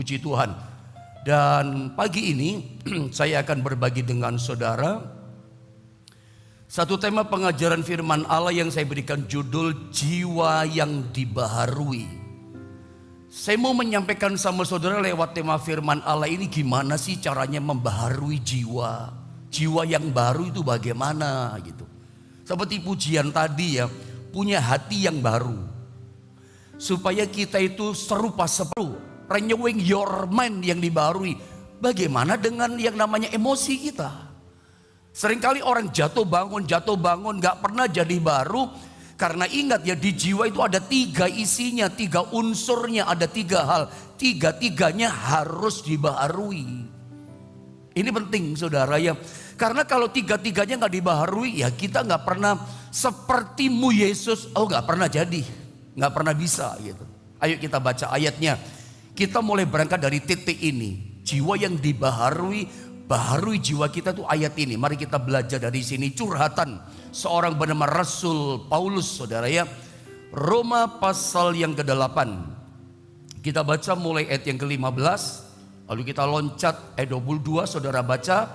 Puji Tuhan. Dan pagi ini saya akan berbagi dengan saudara satu tema pengajaran firman Allah yang saya berikan judul jiwa yang dibaharui. Saya mau menyampaikan sama saudara lewat tema firman Allah ini, gimana sih caranya membaharui jiwa. Jiwa yang baru itu bagaimana gitu. Seperti pujian tadi ya, punya hati yang baru. Supaya kita itu serupa seperti renewing your mind yang dibaharui. Bagaimana dengan yang namanya emosi kita? Seringkali orang jatuh bangun gak pernah jadi baru. Karena ingat ya, di jiwa itu ada 3 isinya, 3 unsurnya, ada 3 hal. 3-tiganya harus dibaharui. Ini penting saudara ya. Karena kalau 3-tiganya gak dibaharui ya kita gak pernah sepertimu Yesus. Oh gak pernah jadi, gak pernah bisa gitu. Ayo kita baca ayatnya. Kita mulai berangkat dari titik ini. Jiwa yang dibaharui, baharui jiwa kita tuh ayat ini. Mari kita belajar dari sini. Curhatan seorang bernama Rasul Paulus saudara ya. Roma pasal yang ke-8. Kita baca mulai ayat yang ke-15. Lalu kita loncat ayat 22. Saudara baca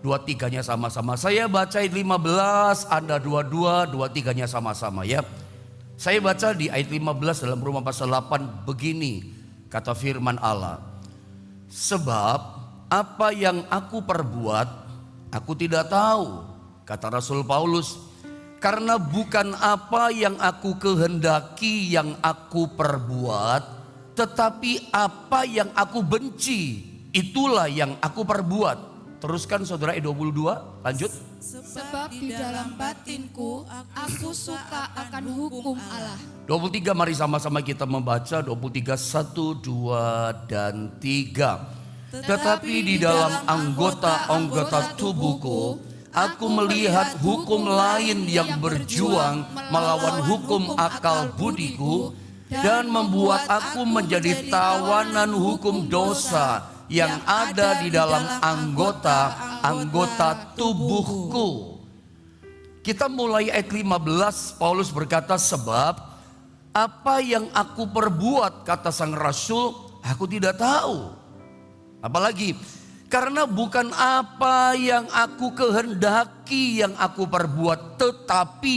2-3-nya sama-sama. Saya baca ayat 15, Anda 22, 2-3-nya sama-sama ya. Saya baca di ayat 15 dalam Roma pasal 8 begini. Kata firman Allah, sebab apa yang aku perbuat, aku tidak tahu. Kata Rasul Paulus, karena bukan apa yang aku kehendaki yang aku perbuat, tetapi apa yang aku benci, itulah yang aku perbuat. Teruskan saudara ayat 22, lanjut. Sebab di dalam batinku aku suka akan hukum Allah. 23, mari sama-sama kita membaca 23, 1, 2, dan 3. Tetapi di dalam anggota-anggota tubuhku, aku melihat hukum lain yang berjuang melawan hukum akal budiku dan membuat aku menjadi tawanan hukum dosa yang ada di dalam anggota tubuhku. Kita mulai ayat 15, Paulus berkata, sebab apa yang aku perbuat, kata sang rasul, aku tidak tahu. Apalagi, karena bukan apa yang aku kehendaki yang aku perbuat, tetapi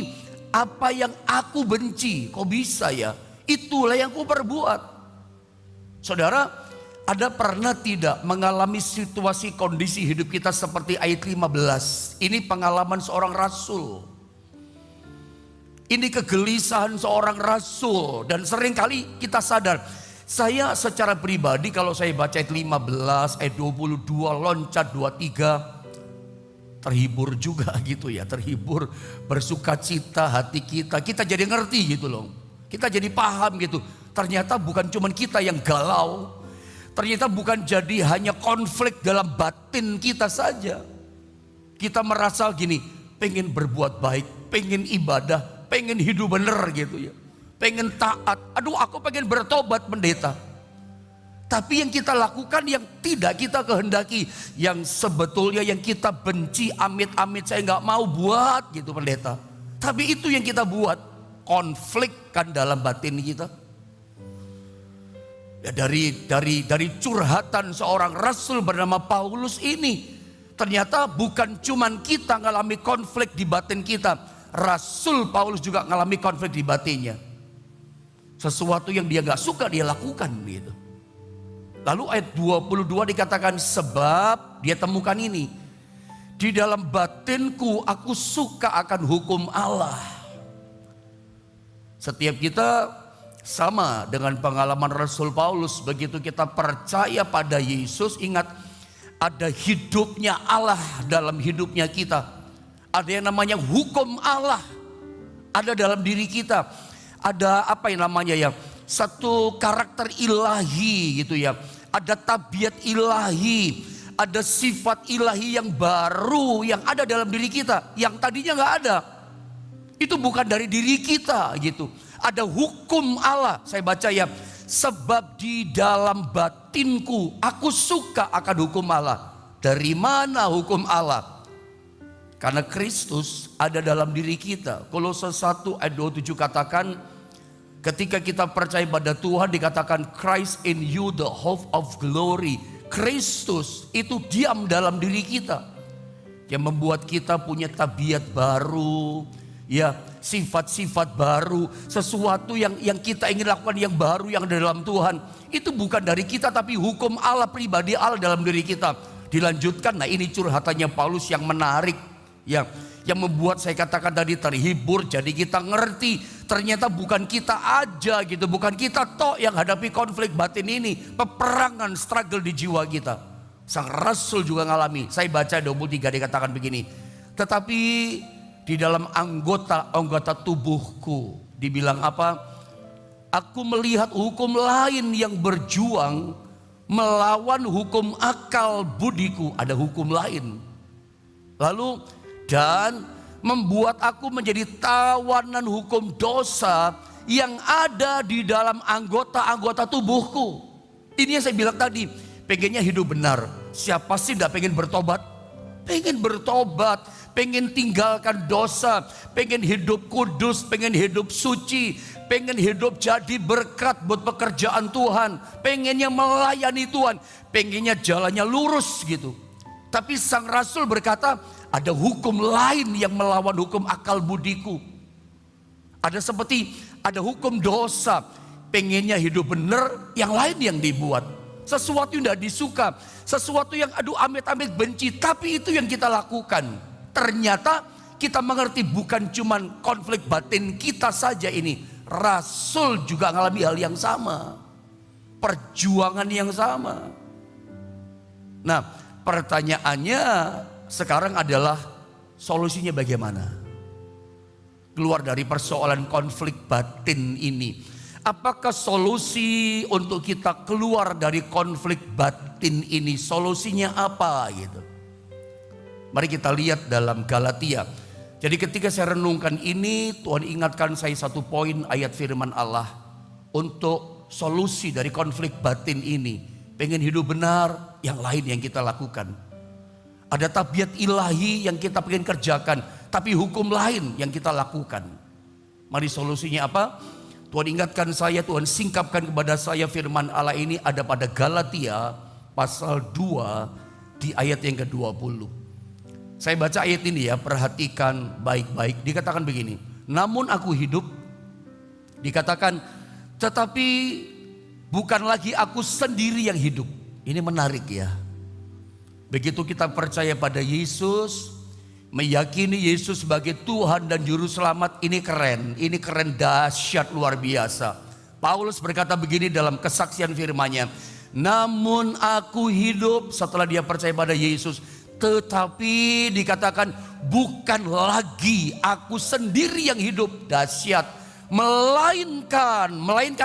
apa yang aku benci. Kok bisa ya? Itulah yang aku perbuat. Saudara, ada pernah tidak mengalami situasi kondisi hidup kita seperti ayat 15? Ini pengalaman seorang rasul. Ini kegelisahan seorang rasul. Dan seringkali kita sadar, saya secara pribadi kalau saya baca ayat 15, ayat 22, loncat 23, terhibur juga gitu ya. Terhibur, bersuka cita hati kita. Kita jadi ngerti gitu loh. Kita jadi paham gitu. Ternyata bukan cuma kita yang galau. Ternyata bukan jadi hanya konflik dalam batin kita saja. Kita merasa gini, pengen berbuat baik, pengen ibadah, pengen hidup bener gitu ya. Pengen taat, aduh aku pengen bertobat pendeta. Tapi yang kita lakukan yang tidak kita kehendaki, yang sebetulnya yang kita benci, amit-amit saya nggak mau buat gitu pendeta. Tapi itu yang kita buat, konflik kan dalam batin kita. Ya, dari curhatan seorang rasul bernama Paulus ini, ternyata bukan cuman kita ngalami konflik di batin kita, Rasul Paulus juga ngalami konflik di batinnya. Sesuatu yang dia nggak suka dia lakukan gitu. Lalu ayat 22 dikatakan, sebab dia temukan ini, di dalam batinku aku suka akan hukum Allah. Setiap kita sama dengan pengalaman Rasul Paulus. Begitu kita percaya pada Yesus, ingat ada hidupnya Allah dalam hidupnya kita. Ada yang namanya hukum Allah ada dalam diri kita. Ada apa yang namanya ya, satu karakter ilahi gitu ya. Ada tabiat ilahi, ada sifat ilahi yang baru yang ada dalam diri kita, yang tadinya nggak ada. Itu bukan dari diri kita gitu. Ada hukum Allah. Saya baca ya, sebab di dalam batinku aku suka akan hukum Allah. Dari mana hukum Allah? Karena Kristus ada dalam diri kita. Kolose 1 ayat 27 katakan, Ketika kita percaya pada Tuhan, dikatakan Christ in you the hope of glory. Kristus itu diam dalam diri kita, yang membuat kita punya tabiat baru, ya, sifat-sifat baru, sesuatu yang kita ingin lakukan yang baru yang ada dalam Tuhan. Itu bukan dari kita, tapi hukum Allah, pribadi Allah dalam diri kita. Dilanjutkan, nah ini curhatannya Paulus yang menarik, ya, yang membuat saya katakan tadi terhibur. Jadi kita ngerti ternyata bukan kita aja gitu, bukan kita tok yang hadapi konflik batin ini, peperangan, struggle di jiwa kita. Sang Rasul juga ngalami. Saya baca 23 dikatakan begini, tetapi di dalam anggota tubuhku, dibilang apa? Aku melihat hukum lain yang berjuang melawan hukum akal budiku. Ada hukum lain. Lalu dan membuat aku menjadi tawanan hukum dosa yang ada di dalam anggota-anggota tubuhku. Ini yang saya bilang tadi, pengennya hidup benar. Siapa sih tidak pengen bertobat? Pengen bertobat, pengen tinggalkan dosa, pengen hidup kudus, pengen hidup suci, pengen hidup jadi berkat buat pekerjaan Tuhan, pengennya melayani Tuhan, pengennya jalannya lurus gitu. Tapi sang Rasul berkata, ada hukum lain yang melawan hukum akal budiku. Ada seperti ada hukum dosa, pengennya hidup benar, yang lain yang dibuat. Sesuatu yang tidak disuka, sesuatu yang aduh amit-amit benci, tapi itu yang kita lakukan. Ternyata kita mengerti bukan cuman konflik batin kita saja ini. Rasul juga mengalami hal yang sama, perjuangan yang sama. Nah, pertanyaannya sekarang adalah solusinya bagaimana? Keluar dari persoalan konflik batin ini. Apakah solusi untuk kita keluar dari konflik batin ini? Solusinya apa gitu? Mari kita lihat dalam Galatia. Jadi ketika saya renungkan ini, Tuhan ingatkan saya satu poin ayat firman Allah. Untuk solusi dari konflik batin ini, pengen hidup benar, yang lain yang kita lakukan. Ada tabiat ilahi yang kita pengen kerjakan, tapi hukum lain yang kita lakukan. Mari solusinya apa? Tuhan ingatkan saya, Tuhan singkapkan kepada saya firman Allah ini ada pada Galatia pasal 2 di ayat yang ke-20. Saya baca ayat ini ya, perhatikan baik-baik. Dikatakan begini, namun aku hidup, dikatakan tetapi bukan lagi aku sendiri yang hidup. Ini menarik ya. Begitu kita percaya pada Yesus, meyakini Yesus sebagai Tuhan dan Juru Selamat, ini keren dahsyat luar biasa. Paulus berkata begini dalam kesaksian firman-Nya, namun aku hidup setelah dia percaya pada Yesus, tetapi dikatakan bukan lagi aku sendiri yang hidup, dahsyat, melainkan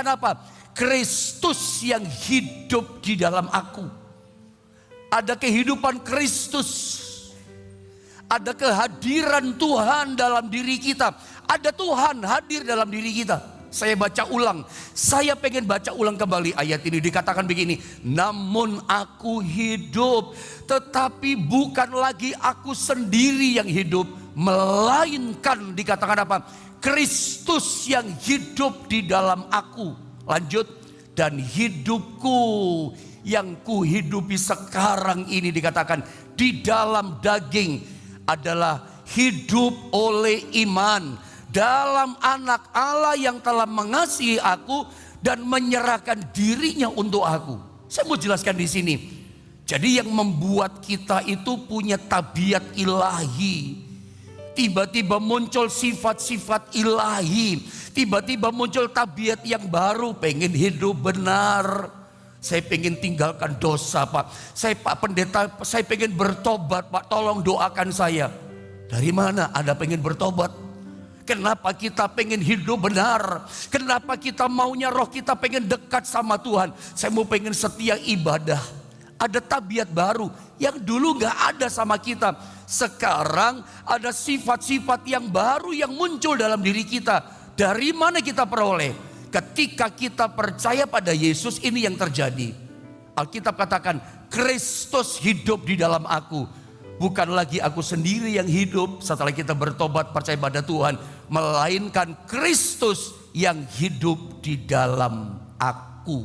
apa? Kristus yang hidup di dalam aku. Ada kehidupan Kristus. Ada kehadiran Tuhan dalam diri kita. Ada Tuhan hadir dalam diri kita. Saya baca ulang. Saya pengen baca ulang kembali ayat ini. Dikatakan begini. Namun aku hidup. Tetapi bukan lagi aku sendiri yang hidup. Melainkan dikatakan apa? Kristus yang hidup di dalam aku. Lanjut. Dan hidupku yang kuhidupi sekarang ini dikatakan di dalam daging adalah hidup oleh iman dalam anak Allah yang telah mengasihi aku dan menyerahkan dirinya untuk aku. Saya mau jelaskan di sini. Jadi yang membuat kita itu punya tabiat ilahi. Tiba-tiba muncul sifat-sifat ilahi. Tiba-tiba muncul tabiat yang baru, pengen hidup benar. Saya pengen tinggalkan dosa Pak. Pak Pendeta, saya pengen bertobat Pak, tolong doakan saya. Dari mana Anda pengen bertobat? Kenapa kita pengen hidup benar? Kenapa kita maunya roh kita pengen dekat sama Tuhan? Saya mau pengen setia ibadah. Ada tabiat baru yang dulu gak ada sama kita. Sekarang ada sifat-sifat yang baru yang muncul dalam diri kita. Dari mana kita peroleh? Ketika kita percaya pada Yesus, ini yang terjadi. Alkitab katakan, Kristus hidup di dalam aku. Bukan lagi aku sendiri yang hidup setelah kita bertobat percaya pada Tuhan. Melainkan Kristus yang hidup di dalam aku.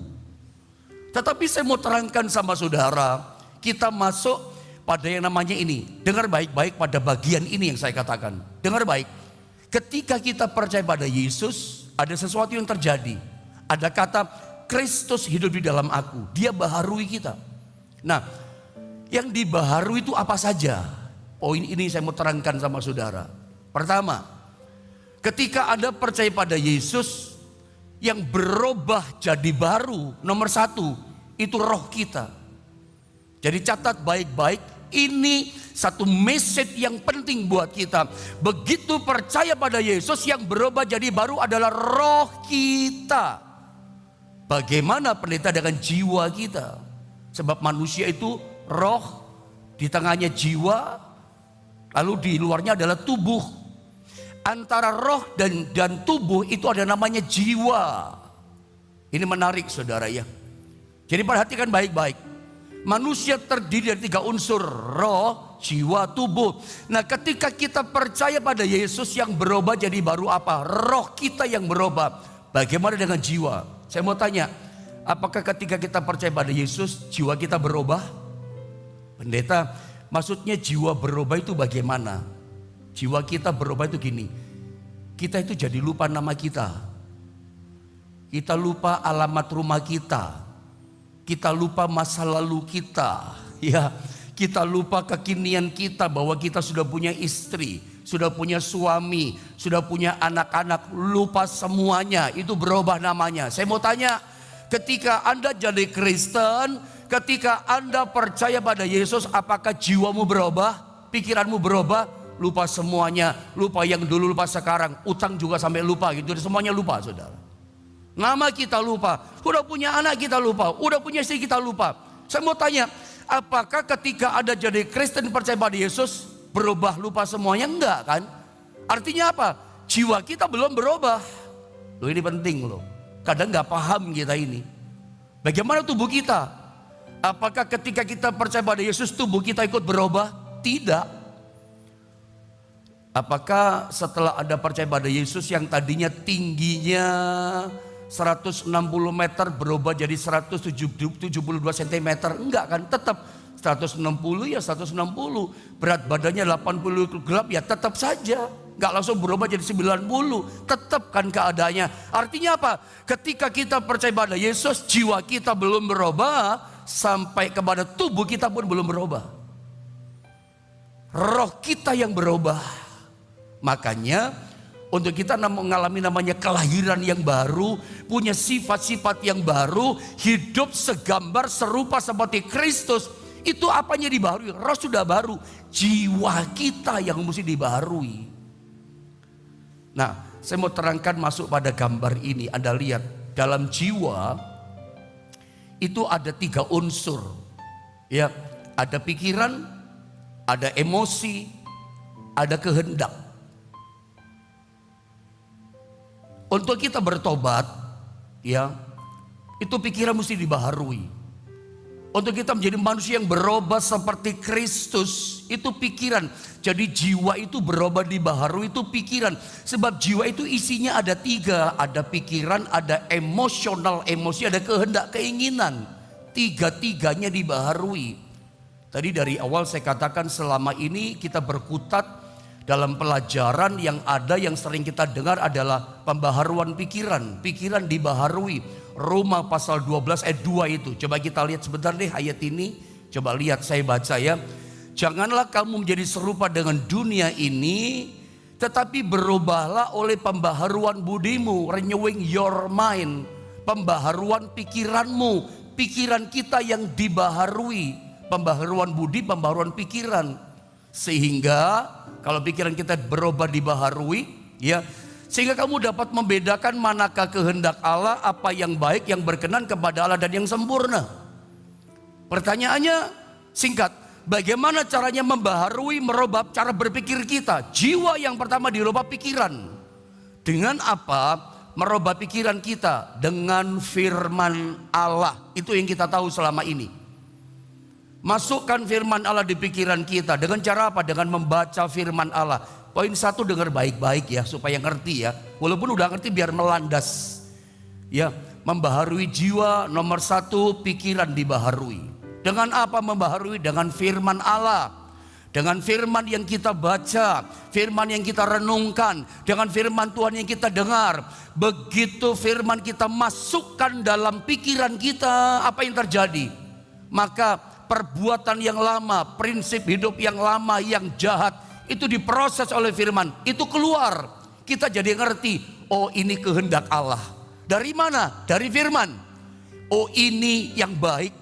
Tetapi saya mau terangkan sama saudara, kita masuk pada yang namanya ini. Dengar baik-baik pada bagian ini yang saya katakan. Dengar baik. Ketika kita percaya pada Yesus, ada sesuatu yang terjadi. Ada kata Kristus hidup di dalam aku. Dia baharui kita. Nah, yang dibaharui itu apa saja? Poin ini saya mau terangkan sama saudara. Pertama, ketika Anda percaya pada Yesus, yang berubah jadi baru, nomor satu, itu roh kita. Jadi catat baik-baik, ini satu message yang penting buat kita. Begitu percaya pada Yesus, yang berubah jadi baru adalah roh kita. Bagaimana pendeta dengan jiwa kita? Sebab manusia itu roh, di tengahnya jiwa, lalu di luarnya adalah tubuh. Antara roh dan tubuh itu ada namanya jiwa. Ini menarik saudara ya. Jadi perhatikan baik-baik. Manusia terdiri dari 3 unsur, roh, jiwa, tubuh. Nah, ketika kita percaya pada Yesus, yang berubah jadi baru apa? Roh kita yang berubah. Bagaimana dengan jiwa? Saya mau tanya, apakah ketika kita percaya pada Yesus, jiwa kita berubah? Pendeta, maksudnya jiwa berubah itu bagaimana? Jiwa kita berubah itu gini, kita itu jadi lupa nama kita. Kita lupa alamat rumah kita. Kita lupa masa lalu kita, ya. Kita lupa kekinian kita bahwa kita sudah punya istri, sudah punya suami, sudah punya anak-anak. Lupa semuanya, itu berubah namanya. Saya mau tanya, ketika Anda jadi Kristen, ketika Anda percaya pada Yesus, apakah jiwamu berubah? Pikiranmu berubah? Lupa semuanya, lupa yang dulu, lupa sekarang. Utang juga sampai lupa gitu, semuanya lupa saudara. Nama kita lupa, udah punya anak kita lupa, udah punya istri kita lupa. Saya mau tanya, apakah ketika Anda jadi Kristen percaya pada Yesus berubah lupa semuanya? Enggak kan? Artinya apa? Jiwa kita belum berubah. Loh, ini penting loh. Kadang nggak paham kita ini. Bagaimana tubuh kita? Apakah ketika kita percaya pada Yesus tubuh kita ikut berubah? Tidak. Apakah setelah Anda percaya pada Yesus yang tadinya tingginya 160 meter berubah jadi 172 cm? Enggak kan, tetap 160 ya 160. Berat badannya 80 kg ya tetap saja. Enggak langsung berubah jadi 90, tetap kan keadaannya. Artinya apa? Ketika kita percaya pada Yesus, jiwa kita belum berubah, sampai kepada tubuh kita pun belum berubah. Roh kita yang berubah. Makanya untuk kita mengalami namanya kelahiran yang baru, punya sifat-sifat yang baru, hidup segambar serupa seperti Kristus. Itu apanya dibaharui? Roh sudah baru, jiwa kita yang mesti dibaharui. Nah, saya mau terangkan masuk pada gambar ini. Anda lihat, dalam jiwa itu ada 3 unsur. Ya, ada pikiran, ada emosi, ada kehendak. Untuk kita bertobat, ya, itu pikiran mesti dibaharui. Untuk kita menjadi manusia yang berubah seperti Kristus, itu pikiran. Jadi jiwa itu berubah dibaharui, itu pikiran. Sebab jiwa itu isinya ada 3, ada pikiran, ada emosional, emosi, ada kehendak, keinginan. 3-tiganya dibaharui. Tadi dari awal saya katakan selama ini kita berkutat dalam pelajaran yang ada, yang sering kita dengar adalah pembaharuan pikiran. Pikiran dibaharui. Roma pasal 12 ayat 2 itu. Coba kita lihat sebentar deh ayat ini. Coba lihat, saya baca ya. Janganlah kamu menjadi serupa dengan dunia ini, tetapi berubahlah oleh pembaharuan budimu. Renewing your mind. Pembaharuan pikiranmu. Pikiran kita yang dibaharui. Pembaharuan budi, pembaharuan pikiran. Sehingga kalau pikiran kita berubah dibaharui, ya, sehingga kamu dapat membedakan manakah kehendak Allah, apa yang baik, yang berkenan kepada Allah dan yang sempurna. Pertanyaannya singkat, bagaimana caranya membaharui, merubah cara berpikir kita? Jiwa yang pertama dirubah pikiran. Dengan apa merubah pikiran kita? Dengan firman Allah. Itu yang kita tahu selama ini. Masukkan firman Allah di pikiran kita. Dengan cara apa? Dengan membaca firman Allah. Poin 1 dengar baik-baik ya supaya ngerti ya. Walaupun udah ngerti biar melandas. Ya, membaharui jiwa nomor 1 pikiran dibaharui. Dengan apa membaharui? Dengan firman Allah. Dengan firman yang kita baca, firman yang kita renungkan, dengan firman Tuhan yang kita dengar. Begitu firman kita masukkan dalam pikiran kita, apa yang terjadi? Maka perbuatan yang lama, prinsip hidup yang lama, yang jahat, itu diproses oleh firman. Itu keluar. Kita jadi ngerti, oh ini kehendak Allah. Dari mana? Dari firman. Oh ini yang baik,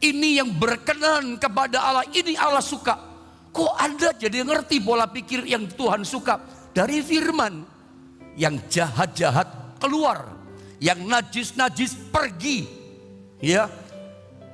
ini yang berkenan kepada Allah, ini Allah suka. Kok Anda jadi ngerti pola pikir yang Tuhan suka? Dari firman. Yang jahat-jahat keluar, yang najis-najis pergi, ya.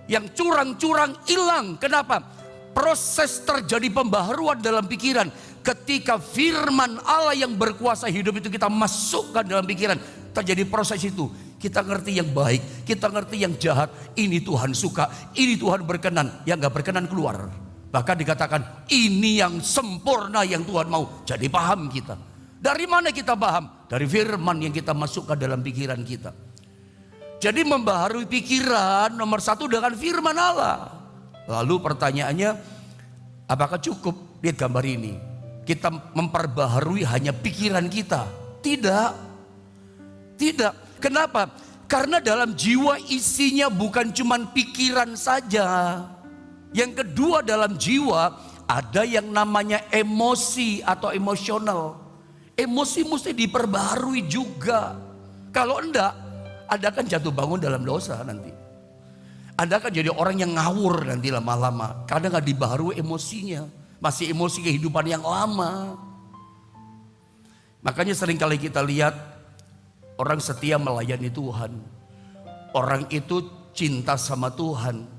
Yang curang-curang hilang. Kenapa? Proses terjadi pembaharuan dalam pikiran ketika firman Allah yang berkuasa hidup itu kita masukkan dalam pikiran. Terjadi proses itu. Kita ngerti yang baik, kita ngerti yang jahat. Ini Tuhan suka, ini Tuhan berkenan. Yang gak berkenan keluar. Bahkan dikatakan ini yang sempurna yang Tuhan mau. Jadi paham kita. Dari mana kita paham? Dari firman yang kita masukkan dalam pikiran kita. Jadi membaharui pikiran nomor 1 dengan firman Allah. Lalu pertanyaannya, apakah cukup? Lihat gambar ini. Kita memperbaharui hanya pikiran kita. Tidak. Tidak. Kenapa? Karena dalam jiwa isinya bukan cuma pikiran saja. Yang kedua, dalam jiwa ada yang namanya emosi atau emosional. Emosi mesti diperbaharui juga. Kalau enggak, Anda akan jatuh bangun dalam dosa nanti. Anda akan jadi orang yang ngawur nanti lama-lama. Karena gak dibaharui emosinya. Masih emosi kehidupan yang lama. Makanya seringkali kita lihat orang setia melayani Tuhan. Orang itu cinta sama Tuhan.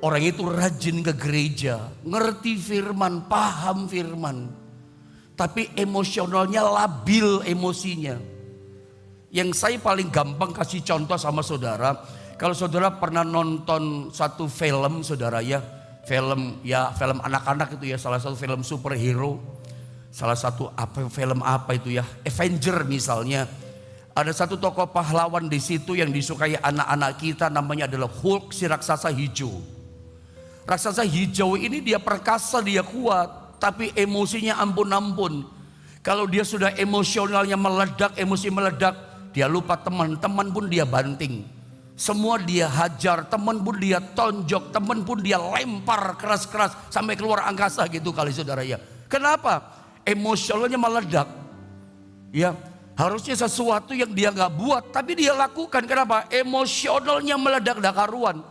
Orang itu rajin ke gereja, ngerti firman, paham firman. Tapi emosionalnya labil emosinya. Yang saya paling gampang kasih contoh sama saudara. Kalau saudara pernah nonton satu film saudara ya. Film anak-anak itu ya, salah satu film superhero. Salah satu film apa itu ya, Avenger misalnya. Ada satu tokoh pahlawan di situ yang disukai anak-anak kita, namanya adalah Hulk, si raksasa hijau. Raksasa hijau ini dia perkasa, dia kuat, tapi emosinya ampun-ampun. Kalau dia sudah emosionalnya meledak, emosi meledak, dia lupa teman-teman pun dia banting. Semua dia hajar, teman pun dia tonjok, teman pun dia lempar keras-keras sampai keluar angkasa gitu kali saudara ya. Kenapa? Emosionalnya meledak. Ya, harusnya sesuatu yang dia nggak buat, tapi dia lakukan. Kenapa? Emosionalnya meledak dak karuan.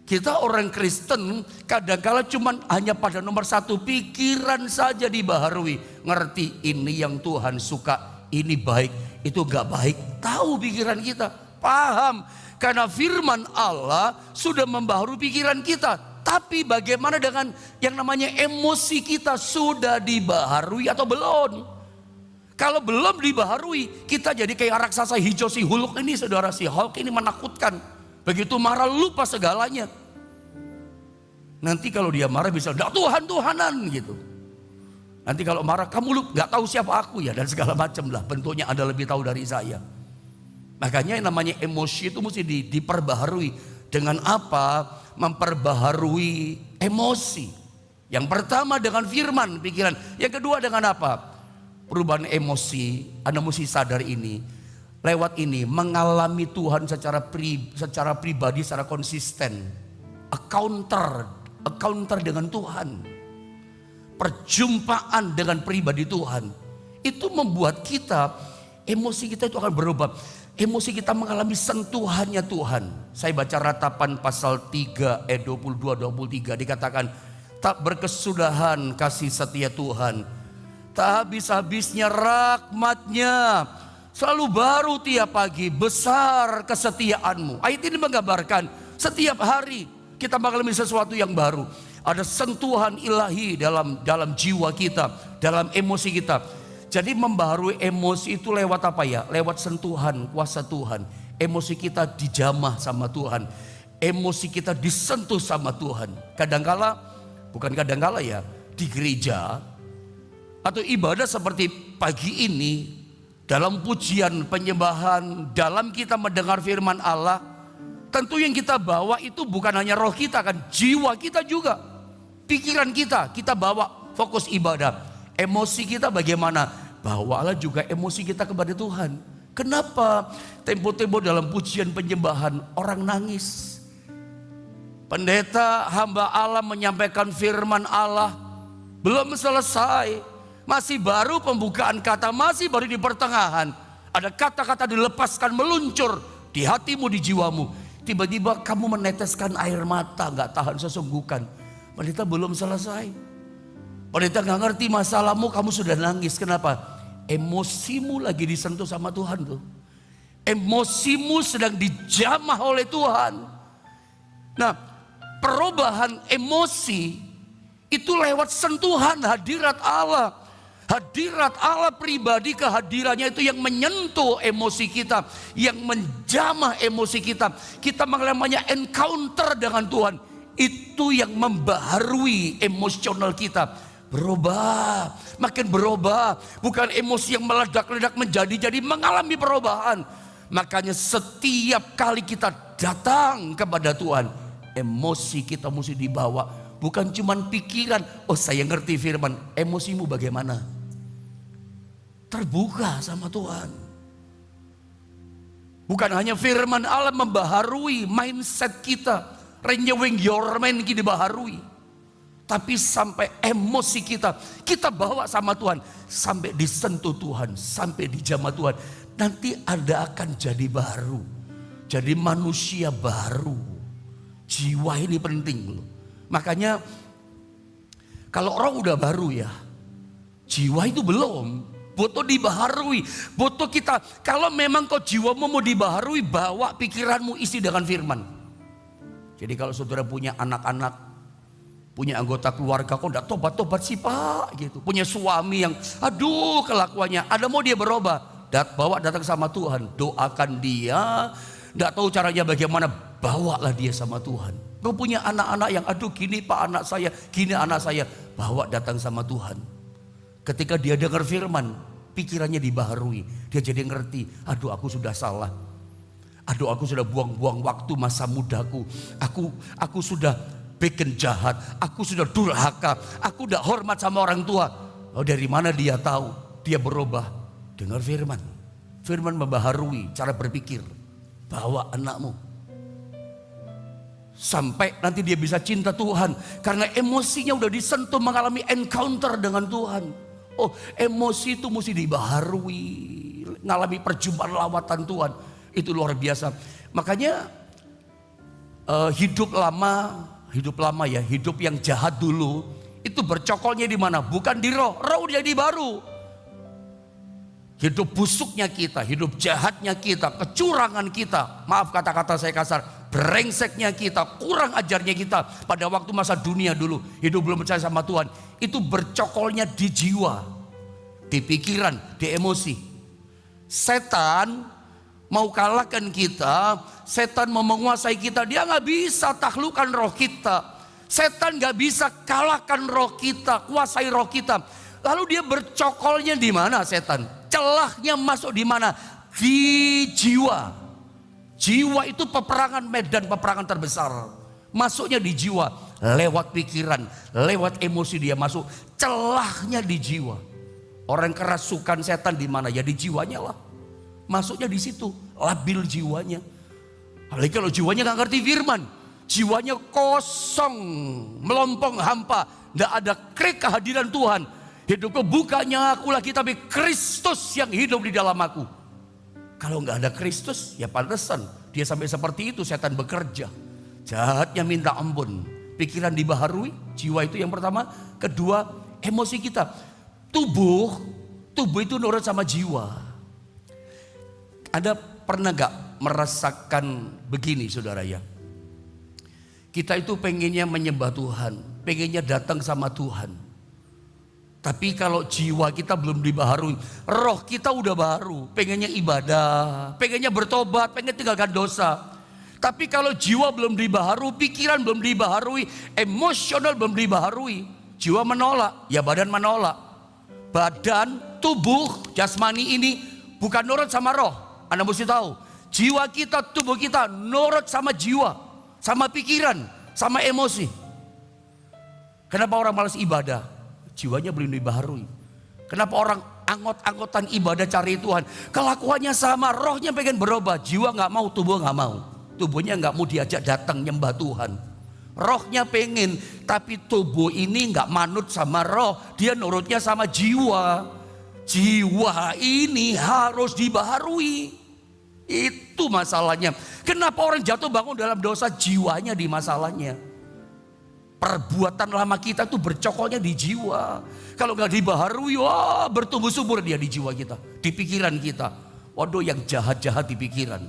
Kita orang Kristen kadang-kala cuman hanya pada nomor 1 pikiran saja dibaharui. Ngerti ini yang Tuhan suka, ini baik, itu gak baik. Tahu pikiran kita, paham. Karena firman Allah sudah membaharui pikiran kita. Tapi bagaimana dengan yang namanya emosi kita, sudah dibaharui atau belum? Kalau belum dibaharui, kita jadi kayak raksasa hijau si Hulk ini saudara. Si Hulk ini menakutkan. Begitu marah lupa segalanya. Nanti kalau dia marah bisa Tuhan-Tuhanan gitu. Nanti kalau marah kamu gak tahu siapa aku ya, dan segala macam lah. Bentuknya Anda lebih tahu dari saya. Makanya yang namanya emosi itu mesti diperbaharui. Dengan apa? Memperbaharui emosi. Yang pertama dengan firman pikiran. Yang kedua dengan apa? Perubahan emosi. Anda mesti sadar ini. Lewat ini mengalami Tuhan secara pribadi, secara konsisten. Encounter dengan Tuhan. Perjumpaan dengan pribadi Tuhan. Itu membuat kita, emosi kita itu akan berubah. Emosi kita mengalami sentuhannya Tuhan. Saya baca Ratapan pasal 3 ayat 22-23 dikatakan, tak berkesudahan kasih setia Tuhan, tak habis-habisnya rahmat-Nya, selalu baru tiap pagi, besar kesetiaanmu. Ayat ini menggambarkan setiap hari kita mengalami sesuatu yang baru. Ada sentuhan ilahi dalam jiwa kita, dalam emosi kita. Jadi membaharui emosi itu lewat apa ya? Lewat sentuhan kuasa Tuhan. Emosi kita dijamah sama Tuhan. Emosi kita disentuh sama Bukan kadangkala ya, di gereja atau ibadah seperti pagi ini, dalam pujian, penyembahan, dalam kita mendengar firman Allah, tentu yang kita bawa itu bukan hanya roh kita kan, jiwa kita juga, pikiran kita bawa fokus ibadah. Emosi kita bagaimana? Bawalah juga emosi kita kepada Tuhan. Kenapa? Tempo-tempo dalam pujian penyembahan orang nangis. Pendeta hamba Allah menyampaikan firman Allah, belum selesai. Masih baru pembukaan kata, masih baru di pertengahan. Ada kata-kata dilepaskan meluncur di hatimu, di jiwamu. Tiba-tiba kamu meneteskan air mata, gak tahan sesungguhkan. Pendeta belum selesai. Pendeta gak ngerti masalahmu, kamu sudah nangis. Kenapa? Emosimu lagi disentuh sama Tuhan tuh. Emosimu sedang dijamah oleh Tuhan. Nah, perubahan emosi itu lewat sentuhan hadirat Allah. Hadirat Allah pribadi, kehadirannya itu yang menyentuh emosi kita, yang menjamah emosi kita. Kita mengalaminya encounter dengan Tuhan. Itu yang membaharui emosional kita. Berubah, makin berubah. Bukan emosi yang meledak-ledak menjadi mengalami perubahan. Makanya setiap kali kita datang kepada Tuhan, emosi kita mesti dibawa. Bukan cuman pikiran, oh saya ngerti firman, emosimu bagaimana? Terbuka sama Tuhan. Bukan hanya firman Allah membaharui mindset kita, renewing your mind kita dibaharui, tapi sampai emosi kita bawa sama Tuhan, sampai disentuh Tuhan, sampai dijamah Tuhan. Nanti ada akan jadi baru, jadi manusia baru. Jiwa ini penting loh. Makanya kalau roh udah baru ya, jiwa itu belum. Butuh dibaharui, butuh kita. Kalau memang kau jiwamu mau dibaharui, bawa pikiranmu isi dengan firman. Jadi kalau saudara punya anak-anak, punya anggota keluarga, kok enggak tobat-tobat sih pak gitu. Punya suami yang aduh kelakuannya, ada mau dia berubah, bawa datang sama Tuhan, doakan dia. Enggak tahu caranya bagaimana, bawalah dia sama Tuhan. Kau punya anak-anak yang aduh gini pak anak saya, gini anak saya, bawa datang sama Tuhan. Ketika dia dengar firman, pikirannya dibaharui. Dia jadi ngerti, aduh aku sudah salah. Aduh aku sudah buang-buang waktu masa mudaku. Aku sudah bikin jahat. Aku sudah durhaka. Aku tidak hormat sama orang tua. Oh dari mana dia tahu? Dia berubah. Dengar firman. Firman membaharui cara berpikir. Bawa anakmu. Sampai nanti dia bisa cinta Tuhan. Karena emosinya udah disentuh, mengalami encounter dengan Tuhan. Oh emosi itu mesti dibaharui, ngalami perjumpaan lawatan Tuhan, itu luar biasa. Makanya hidup lama ya, hidup yang jahat dulu itu bercokolnya di mana? Bukan di roh, roh jadi baru. Hidup busuknya kita, hidup jahatnya kita, kecurangan kita, maaf kata-kata saya kasar, brengseknya kita, kurang ajarnya kita pada waktu masa dunia dulu, hidup belum percaya sama Tuhan, itu bercokolnya di jiwa, di pikiran, di emosi. Setan mau kalahkan kita, setan mau menguasai kita, dia nggak bisa taklukkan roh kita. Setan nggak bisa kalahkan roh kita, kuasai roh kita. Lalu dia bercokolnya di mana setan? Celahnya masuk di mana? Di jiwa. Jiwa itu peperangan, medan peperangan terbesar. Masuknya di jiwa, lewat pikiran, lewat emosi dia masuk. Celahnya di jiwa. Orang kerasukan setan di mana? Ya di jiwanya lah. Masuknya di situ, labil jiwanya. Apalagi kalau jiwanya nggak ngerti firman, jiwanya kosong, melompong hampa, nggak ada krik kehadiran Tuhan. Hidupku bukannya aku lagi, tapi Kristus yang hidup di dalam aku. Kalau nggak ada Kristus, ya pantesan dia sampai seperti itu, setan bekerja. Jahatnya minta ampun, pikiran dibaharui, jiwa itu yang pertama. Kedua, emosi kita. Tubuh itu nurut sama jiwa. Anda pernah gak merasakan begini saudara ya? Kita itu pengennya menyembah Tuhan, pengennya datang sama Tuhan. Tapi kalau jiwa kita belum dibaharui, roh kita udah baru, pengennya ibadah, pengennya bertobat, pengen tinggalkan dosa. Tapi kalau jiwa belum dibaharui, pikiran belum dibaharui, emosional belum dibaharui, jiwa menolak, ya badan menolak. badan, tubuh, jasmani ini bukan nurut sama roh. Anda mesti tahu, jiwa kita, tubuh kita nurut sama jiwa, sama pikiran, sama emosi. Kenapa orang malas ibadah? Jiwanya belum dibaharui. Kenapa orang anggot-anggotan ibadah cari Tuhan? Kelakuannya sama, rohnya pengen berubah, jiwa nggak mau, tubuh nggak mau. Tubuhnya nggak mau diajak datang nyembah Tuhan. Rohnya pengen, tapi tubuh ini nggak manut sama roh, dia nurutnya sama jiwa. Jiwa ini harus dibaharui. Itu masalahnya. Kenapa orang jatuh bangun dalam dosa? Jiwanya di masalahnya. Perbuatan lama kita tuh bercokolnya di jiwa. Kalau nggak dibaharui, wah, bertumbuh subur dia di jiwa kita, di pikiran kita. Waduh, yang jahat-jahat di pikiran.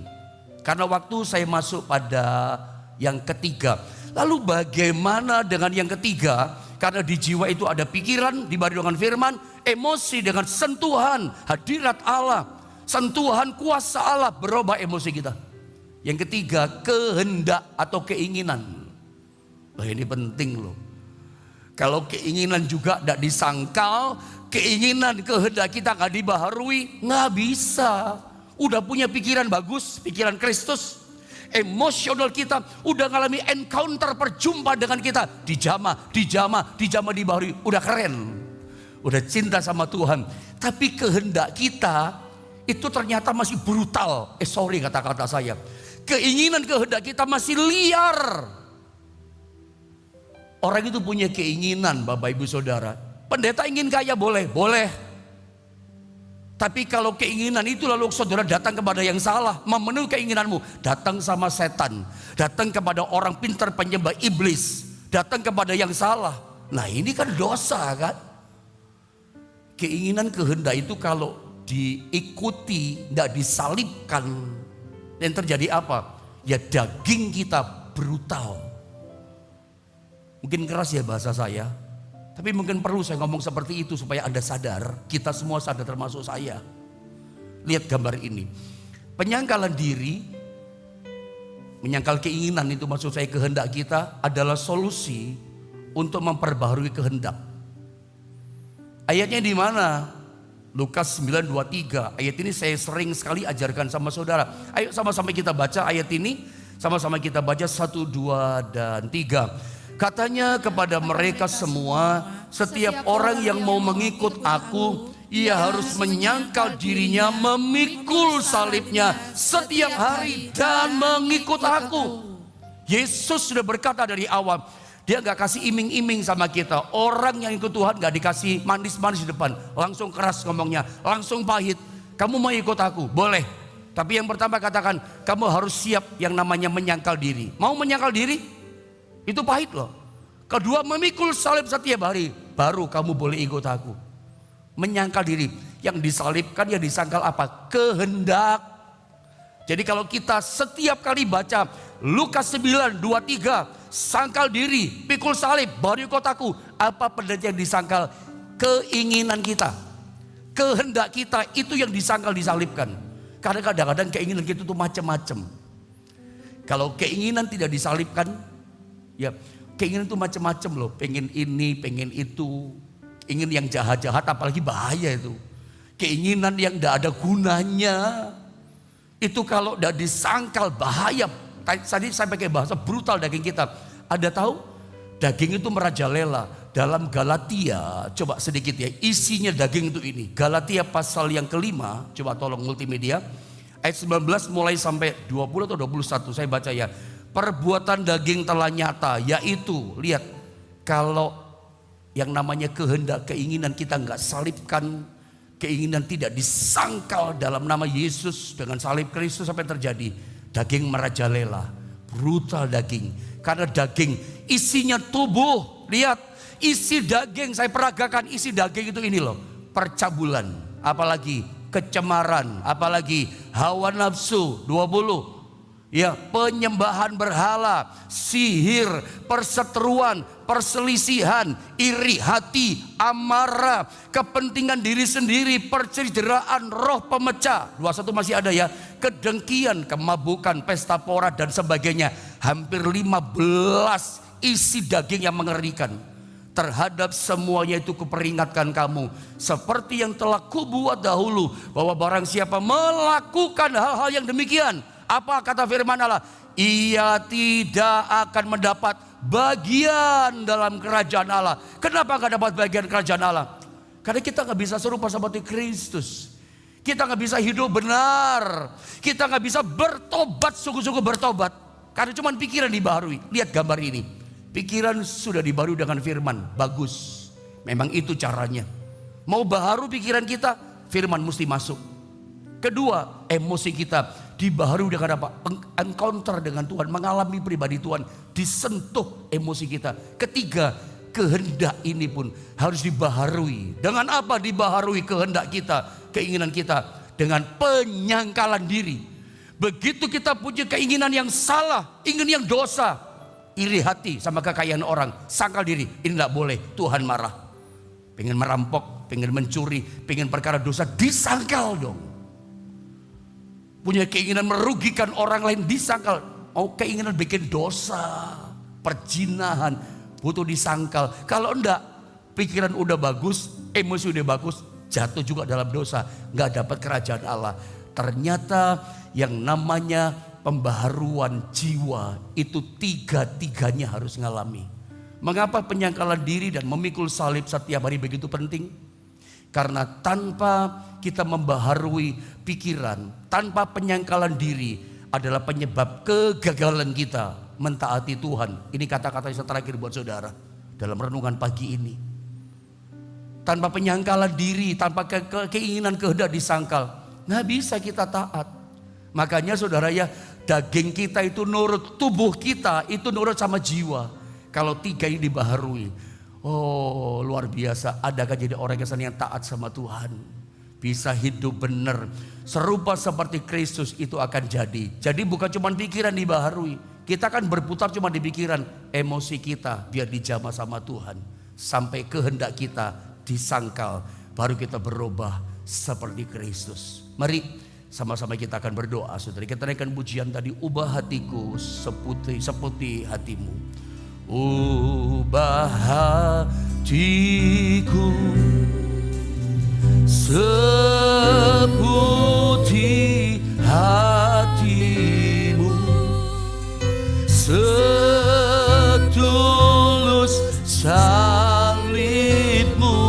Karena waktu saya masuk pada yang ketiga. Lalu bagaimana dengan yang ketiga? Karena di jiwa itu ada pikiran dibarengi dengan firman, emosi dengan sentuhan hadirat Allah, sentuhan kuasa Allah berubah emosi kita. Yang ketiga, kehendak atau keinginan. Wah, ini penting loh. Kalau keinginan juga tidak disangkal, keinginan kehendak kita nggak dibaharui, nggak bisa. Udah punya pikiran bagus, pikiran Kristus, emosional kita udah ngalami encounter, perjumpaan dengan kita, dijamah dibaharui, udah keren, udah cinta sama Tuhan. Tapi kehendak kita itu ternyata masih brutal. Sorry kata-kata saya. Keinginan kehendak kita masih liar. Orang itu punya keinginan, Bapak Ibu Saudara. Pendeta ingin kaya, boleh. Tapi kalau keinginan itu lalu saudara datang kepada yang salah, memenuhi keinginanmu, datang sama setan, datang kepada orang pintar penyembah iblis, datang kepada yang salah. Nah, ini kan dosa kan? Keinginan kehendak itu kalau diikuti, tidak disalibkan, yang terjadi apa? Ya daging kita brutal. Mungkin keras ya bahasa saya, tapi mungkin perlu saya ngomong seperti itu supaya Anda sadar, kita semua sadar termasuk saya. Lihat gambar ini. Penyangkalan diri, menyangkal keinginan itu maksud saya kehendak kita adalah solusi untuk memperbaharui kehendak. Ayatnya di mana? Lukas 9:23. Ayat ini saya sering sekali ajarkan sama saudara. Ayo sama-sama kita baca ayat ini. Sama-sama kita baca 1, 2, dan 3. Katanya kepada mereka semua, setiap orang yang mau mengikut aku, ia harus menyangkal dirinya, memikul salibnya setiap hari dan mengikut aku. Yesus sudah berkata dari awal, dia gak kasih iming-iming sama kita. Orang yang ikut Tuhan gak dikasih manis-manis di depan, langsung keras ngomongnya, langsung pahit. Kamu mau ikut aku? Boleh. Tapi yang pertama katakan, kamu harus siap yang namanya menyangkal diri. Mau menyangkal diri? Itu pahit loh. Kedua, memikul salib setiap hari, baru kamu boleh ikut aku. Menyangkal diri. Yang disalibkan, yang disangkal apa? Kehendak. Jadi kalau kita setiap kali baca Lukas 9:23, sangkal diri, pikul salib, baru ikut aku. Apa pendeta yang disangkal? Keinginan kita, kehendak kita, itu yang disangkal, disalibkan. Karena kadang-kadang keinginan kita itu macam-macam. Kalau keinginan tidak disalibkan, ya keinginan itu macam-macam loh. Pengen ini, pengen itu, ingin yang jahat-jahat, apalagi bahaya itu. Keinginan yang tidak ada gunanya, itu kalau tidak disangkal bahaya. Tadi saya pakai bahasa brutal daging kita. Ada tahu? Daging itu merajalela. Dalam Galatia, coba sedikit ya, isinya daging itu ini. Galatia pasal yang kelima, coba tolong multimedia. Ayat 19 mulai sampai 20 atau 21, saya baca ya. Perbuatan daging telah nyata, yaitu, lihat, kalau yang namanya kehendak, keinginan kita nggak salibkan, keinginan tidak disangkal dalam nama Yesus dengan salib Kristus, apa yang terjadi? Daging merajalela, brutal daging. Karena daging isinya tubuh, lihat, isi daging, saya peragakan isi daging itu ini loh, percabulan, apalagi kecemaran, apalagi hawa nafsu, 20. Ya, penyembahan berhala, sihir, perseteruan, perselisihan, iri hati, amarah, kepentingan diri sendiri, percederaan, roh pemecah. 21 masih ada ya, kedengkian, kemabukan, pesta pora dan sebagainya. Hampir 15 isi daging yang mengerikan. Terhadap semuanya itu kuperingatkan kamu, seperti yang telah kubuat dahulu, bahwa barang siapa melakukan hal-hal yang demikian, apa kata firman Allah? Ia tidak akan mendapat bagian dalam kerajaan Allah. Kenapa gak dapat bagian kerajaan Allah? Karena kita gak bisa serupa seperti Kristus. Kita gak bisa hidup benar. Kita gak bisa bertobat, sungguh-sungguh bertobat. Karena cuma pikiran dibaharui. Lihat gambar ini. Pikiran sudah dibaharui dengan firman. Bagus. Memang itu caranya. Mau baharu pikiran kita, firman mesti masuk. Kedua, emosi kita dibaharui dengan apa? Encounter dengan Tuhan, mengalami pribadi Tuhan, disentuh emosi kita. Ketiga, kehendak ini pun harus dibaharui. Dengan apa dibaharui kehendak kita, keinginan kita? Dengan penyangkalan diri. Begitu kita punya keinginan yang salah, ingin yang dosa, iri hati sama kekayaan orang, sangkal diri, ini tidak boleh, Tuhan marah. Pengen merampok, pengen mencuri, pengen perkara dosa, disangkal dong. Punya keinginan merugikan orang lain, disangkal. Mau keinginan bikin dosa, perzinahan, butuh disangkal. Kalau enggak, pikiran udah bagus, emosi udah bagus, jatuh juga dalam dosa, nggak dapat kerajaan Allah. Ternyata yang namanya pembaharuan jiwa itu tiga-tiganya harus ngalami. Mengapa penyangkalan diri dan memikul salib setiap hari begitu penting? Karena tanpa kita membaharui pikiran, tanpa penyangkalan diri adalah penyebab kegagalan kita mentaati Tuhan. Ini kata-kata yang terakhir buat saudara dalam renungan pagi ini. Tanpa penyangkalan diri, tanpa keinginan kehendak disangkal, nggak bisa kita taat. Makanya saudara ya, daging kita itu nurut, tubuh kita itu nurut sama jiwa. Kalau tiga ini dibaharui, oh luar biasa. Adakah jadi orang yang taat sama Tuhan, bisa hidup benar, serupa seperti Kristus, itu akan jadi. Jadi bukan cuma pikiran dibaharui, kita kan berputar cuma di pikiran. Emosi kita biar dijamah sama Tuhan, sampai kehendak kita disangkal, baru kita berubah seperti Kristus. Mari sama-sama kita akan berdoa, saudara. Kita naikkan pujian tadi, ubah hatiku seperti hatimu. Ubah hatiku seperti hatimu, setulus salibmu,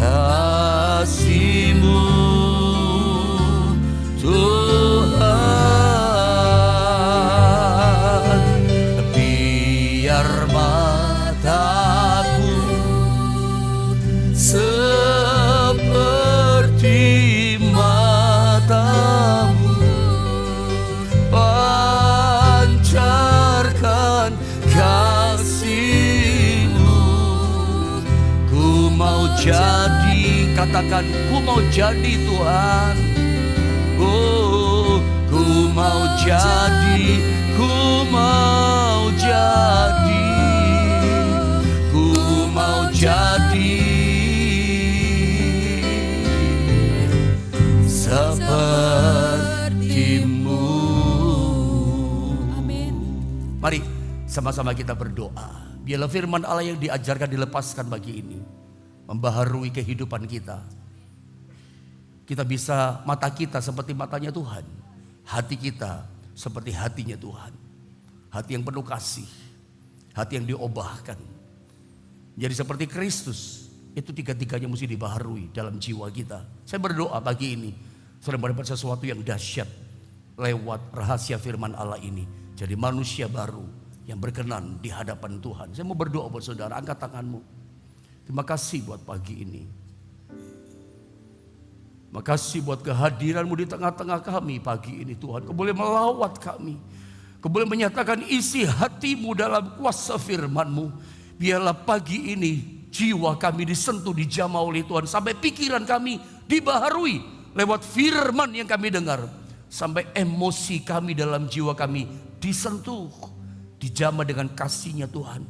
kasihmu Tuhan. Biar mataku seperti matamu, pancarkan kasihmu. Ku mau jadi, katakan, ku mau jadi Tuhan. Oh, ku mau jadi, ku mau jadi, ku mau jadi sepertimu. Amin. Mari sama-sama kita berdoa. Biarlah firman Allah yang diajarkan dilepaskan bagi ini, membaharui kehidupan kita. Kita bisa, mata kita seperti matanya Tuhan, hati kita seperti hatinya Tuhan. Hati yang penuh kasih, hati yang diubahkan jadi seperti Kristus. Itu tiga-tiganya mesti dibaharui dalam jiwa kita. Saya berdoa pagi ini sudah mendapat sesuatu yang dahsyat lewat rahasia firman Allah ini. Jadi manusia baru yang berkenan di hadapan Tuhan. Saya mau berdoa buat saudara, angkat tanganmu. Terima kasih buat pagi ini. Makasih buat kehadiranmu di tengah-tengah kami pagi ini Tuhan. Kau boleh melawat kami, Kau boleh menyatakan isi hatimu dalam kuasa firman-Mu. Biarlah pagi ini jiwa kami disentuh, dijamah oleh Tuhan, sampai pikiran kami dibaharui lewat firman yang kami dengar, sampai emosi kami dalam jiwa kami disentuh, dijamah dengan kasih-Nya Tuhan.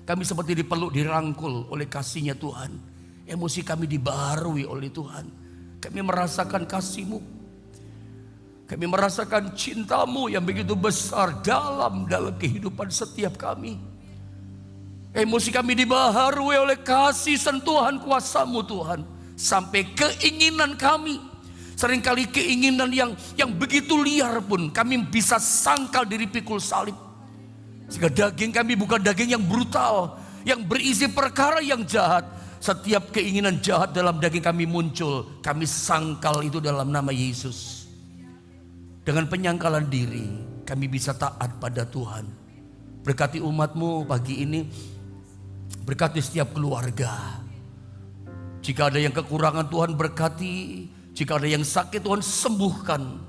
Kami seperti dipeluk, dirangkul oleh kasih-Nya Tuhan. Emosi kami dibaharui oleh Tuhan. Kami merasakan kasih-Mu. Kami merasakan cinta-Mu yang begitu besar dalam kehidupan setiap kami. Emosi kami dibaharui oleh kasih sentuhan kuasa-Mu Tuhan. Sampai keinginan kami, seringkali keinginan yang begitu liar pun kami bisa sangkal diri pikul salib. Sehingga daging kami bukan daging yang brutal, yang berisi perkara yang jahat. Setiap keinginan jahat dalam daging kami muncul, kami sangkal itu dalam nama Yesus. Dengan penyangkalan diri, kami bisa taat pada Tuhan. Berkati umat-Mu pagi ini, berkati setiap keluarga. Jika ada yang kekurangan, Tuhan berkati. Jika ada yang sakit, Tuhan sembuhkan.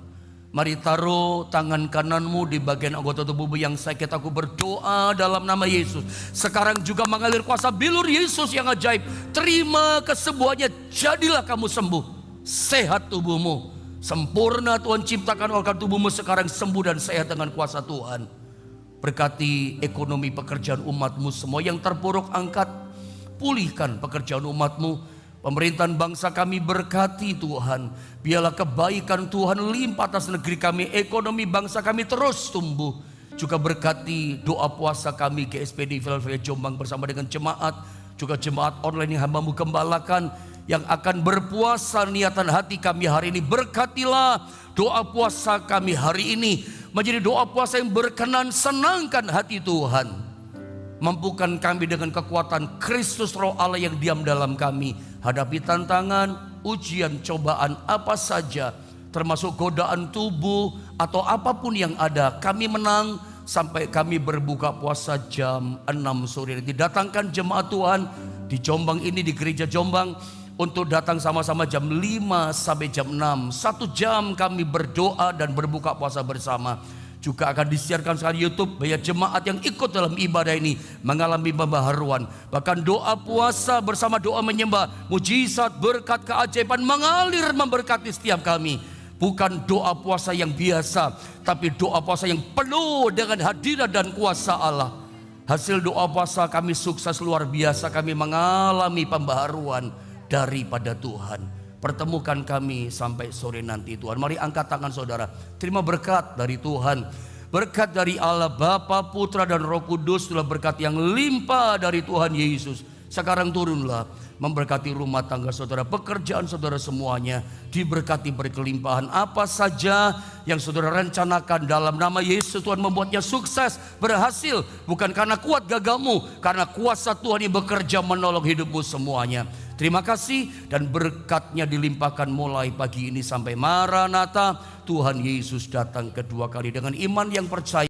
Mari taruh tangan kananmu di bagian anggota tubuhmu yang sakit. Aku berdoa dalam nama Yesus. Sekarang juga mengalir kuasa bilur Yesus yang ajaib. Terima kesembuhannya, jadilah kamu sembuh. Sehat tubuhmu. Sempurna Tuhan ciptakan organ tubuhmu sekarang sembuh dan sehat dengan kuasa Tuhan. Berkati ekonomi pekerjaan umat-Mu semua yang terpuruk, angkat. Pulihkan pekerjaan umat-Mu. Pemerintahan bangsa kami berkati Tuhan. Biarlah kebaikan Tuhan limpah atas negeri kami. Ekonomi bangsa kami terus tumbuh. Juga berkati doa puasa kami GSPD Philadelphia Jombang bersama dengan jemaat. Juga jemaat online yang hamba-Mu gembalakan, yang akan berpuasa niatan hati kami hari ini. Berkatilah doa puasa kami hari ini menjadi doa puasa yang berkenan, senangkan hati Tuhan. Mampukan kami dengan kekuatan Kristus Roh Allah yang diam dalam kami. Hadapi tantangan, ujian, cobaan apa saja, termasuk godaan tubuh atau apapun yang ada. Kami menang sampai kami berbuka puasa jam 6 sore. Didatangkan jemaat Tuhan di Jombang ini, di gereja Jombang, untuk datang sama-sama jam 5 sampai jam 6. 1 jam kami berdoa dan berbuka puasa bersama. Juga akan disiarkan sekali YouTube. Banyak jemaat yang ikut dalam ibadah ini mengalami pembaharuan. Bahkan doa puasa bersama doa menyembah, mujizat, berkat, keajaiban mengalir memberkati setiap kami. Bukan doa puasa yang biasa, tapi doa puasa yang penuh dengan hadirat dan kuasa Allah. Hasil doa puasa kami sukses luar biasa. Kami mengalami pembaharuan daripada Tuhan. Pertemukan kami sampai sore nanti Tuhan. Mari angkat tangan saudara. Terima berkat dari Tuhan. Berkat dari Allah Bapa, Putra dan Roh Kudus. Itulah berkat yang limpah dari Tuhan Yesus. Sekarang turunlah memberkati rumah tangga saudara, pekerjaan saudara semuanya. Diberkati berkelimpahan. Apa saja yang saudara rencanakan dalam nama Yesus, Tuhan membuatnya sukses, berhasil. Bukan karena kuat gagahmu, karena kuasa Tuhan yang bekerja menolong hidupmu semuanya. Terima kasih dan berkatnya dilimpahkan mulai pagi ini sampai Maranatha. Tuhan Yesus datang kedua kali dengan iman yang percaya.